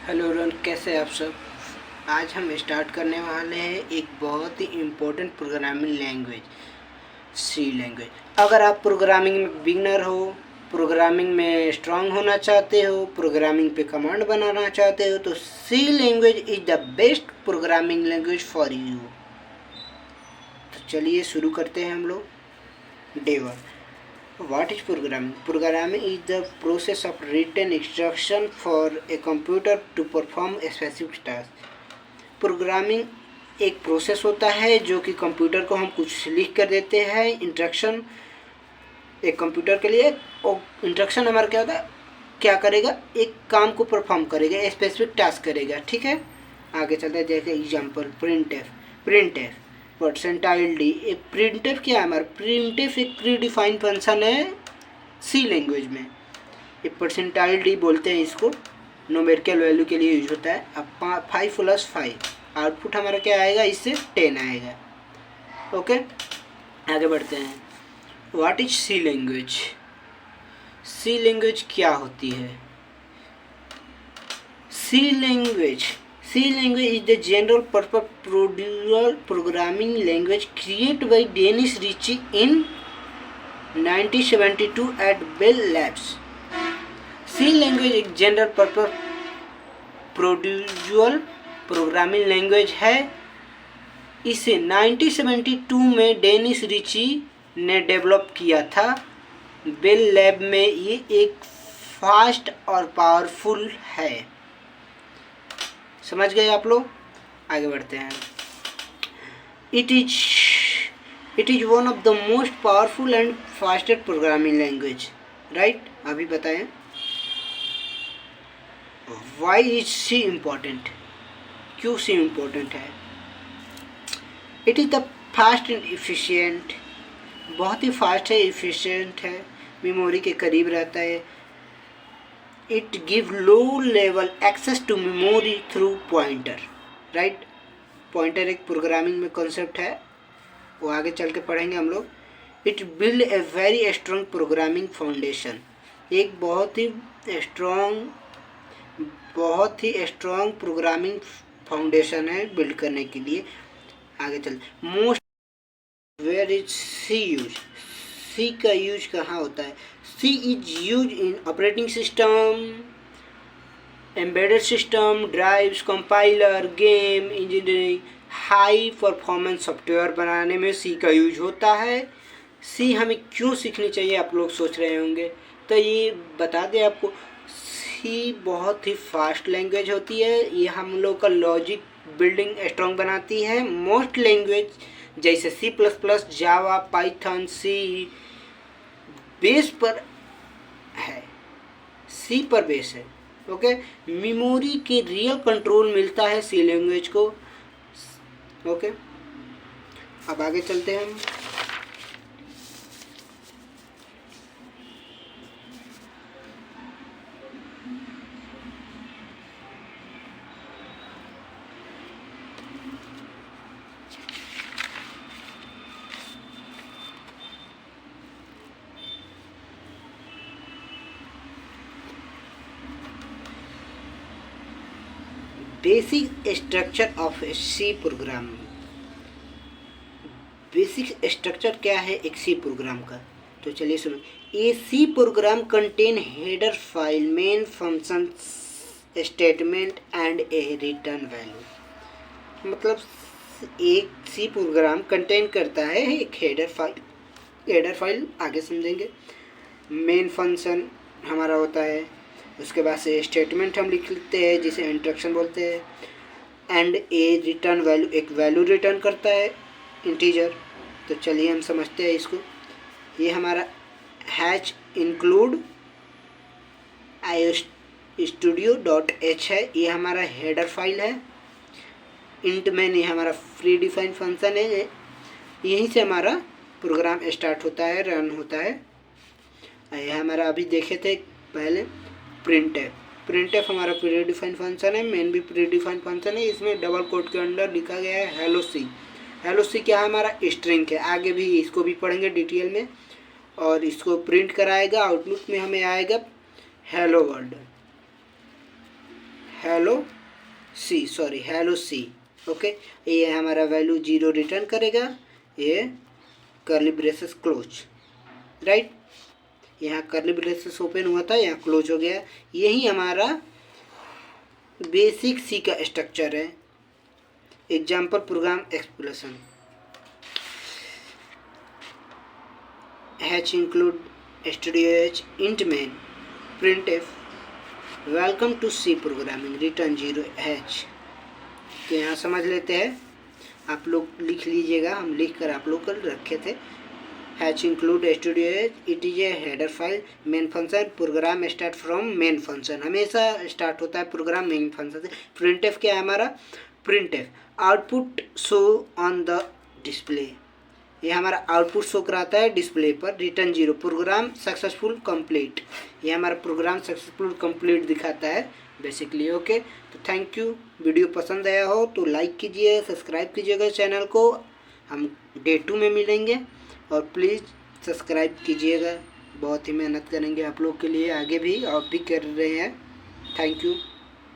Hello run, कैसे हैं आप सब। आज हम स्टार्ट करने वाले हैं एक बहुत ही important programming language, C language. अगर आप प्रोग्रामिंग में बिगनर हो, प्रोग्रामिंग में स्ट्रांग होना चाहते हो, प्रोग्रामिंग पे कमांड बनाना चाहते हो, तो C language is the best programming language for you. तो चलिए शुरू करते हैं हम लोग। Day one. What is programming? Programming is the process of written instruction for a computer to perform a specific task. Programming एक प्रोसेस होता है जो कि कंप्यूटर को हम कुछ लिख कर देते हैं इंस्ट्रक्शन एक कंप्यूटर के लिए। और इंस्ट्रक्शन हमारा क्या होता है, क्या करेगा, एक काम को परफॉर्म करेगा, स्पेसिफिक टास्क करेगा। ठीक है, आगे चलते हैं। जैसे example print F percentile D. एक प्रिंट एफ क्या है, हमारा प्रिंट एफ एक प्री डिफाइंड फंक्शन है सी लैंग्वेज में। एक परसेंटाइल डी बोलते हैं इसको, न्यूमेरिकल वैल्यू के लिए यूज होता है। अब 5 + 5 आउटपुट हमारा क्या आएगा, इससे 10 आएगा। ओके, आगे बढ़ते हैं। What is C language? C language क्या होती है? C language is the general purpose programming language created by Dennis Ritchie in 1972 at Bell Labs. C language एक जनरल पर्पस प्रोग्रामिंग लैंग्वेज है। इसे 1972 में डेनिस रिची ने डेवलप किया था बेल लैब में। ये एक फास्ट और पावरफुल है। समझ गए आप लोग? आगे बढ़ते हैं। It is one of the most powerful and fastest programming language, right? अभी बताएं वाई इज सी इम्पोर्टेंट, क्यों सी इम्पोर्टेंट है। It is the fast and efficient, बहुत ही फास्ट है, इफिशियंट है, मेमोरी के करीब रहता है। It give low level access to memory through pointer, right? Pointer एक प्रोग्रामिंग में कॉन्सेप्ट है, वो आगे चल के पढ़ेंगे हम लोग। It build a very strong programming foundation, एक बहुत ही स्ट्रॉन्ग प्रोग्रामिंग फाउंडेशन है बिल्ड करने के लिए। आगे चल। Most where is C use? C का यूज कहाँ होता है? C is use in operating system, embedded system, drives, compiler, game engineering, high performance software बनाने में सी का यूज होता है। सी हमें क्यों सीखनी चाहिए, आप लोग सोच रहे होंगे, तो ये बता दें आपको। सी बहुत ही फास्ट लैंग्वेज होती है, ये हम लोग का लॉजिक बिल्डिंग स्ट्रॉन्ग बनाती है। मोस्ट लैंग्वेज जैसे C++, जावा, पाइथन, सी बेस पर है, सी पर बेस है। ओके, मेमोरी के रियल कंट्रोल मिलता है सी लैंग्वेज को। ओके, अब आगे चलते हैं हम। Basic structure of a C program. Basic structure क्या है एक सी प्रोग्राम का, तो चलिए सुनो। A C program contain header file, main function, statement and a return value. मतलब एक सी प्रोग्राम कंटेन करता है एक हेडर फाइल आगे समझेंगे। मेन फंक्शन हमारा होता है, उसके बाद से स्टेटमेंट हम लिख लेते हैं जिसे इंस्ट्रक्शन बोलते हैं, एंड ए रिटर्न वैल्यू, एक वैल्यू रिटर्न करता है इंटीजर। तो चलिए हम समझते हैं इसको। ये हमारा हैच इंक्लूड studio.h है, ये हमारा हेडर फाइल है। इंट मैन ये हमारा प्री डिफाइंड फंक्शन है, यहीं से हमारा प्रोग्राम स्टार्ट होता है, रन होता है। ये हमारा अभी देखे थे पहले प्रिंट एफ हमारा प्री डिफाइंड फंक्शन है, मेन भी प्री डिफाइंड फंक्शन है। इसमें डबल कोट के अंदर लिखा गया है हेलो सी। हेलो सी क्या है, हमारा स्ट्रिंग है। आगे भी इसको भी पढ़ेंगे डिटेल में, और इसको प्रिंट कराएगा। आउटपुट में हमें आएगा हेलो वर्ल्ड, हेलो सी। ओके, ये हमारा वैल्यू 0 रिटर्न करेगा, ये कर्ली ब्रेसेस क्लोज, राइट। यहाँ कर्ली ब्रेसेस ओपन हुआ था, यहाँ क्लोज हो गया। यही हमारा बेसिक सी का स्ट्रक्चर है। Example program explanation, hash include stdh int main printf welcome to C programming return 0 hash. तो यहाँ समझ लेते हैं, आप लोग लिख लीजिएगा, हम लिख कर आप लोग कर रखे थे। Hash include stdh, it is a header file, main function, program start from main function, हमेशा स्टार्ट होता है प्रोग्राम मेन फंक्शन से। प्रिंटफ क्या है हमारा, printf output show on the display, ये हमारा आउटपुट शो कराता है डिस्प्ले पर। रिटर्न 0 प्रोग्राम सक्सेसफुल कंप्लीट, ये हमारा प्रोग्राम सक्सेसफुल कंप्लीट दिखाता है बेसिकली। ओके, तो थैंक यू। वीडियो पसंद आया हो तो लाइक कीजिए, सब्सक्राइब कीजिएगा चैनल को। हम डे 2 में मिलेंगे और प्लीज़ सब्सक्राइब कीजिएगा, बहुत ही मेहनत करेंगे आप लोग के लिए, आगे भी आप भी कर रहे हैं। Thank you.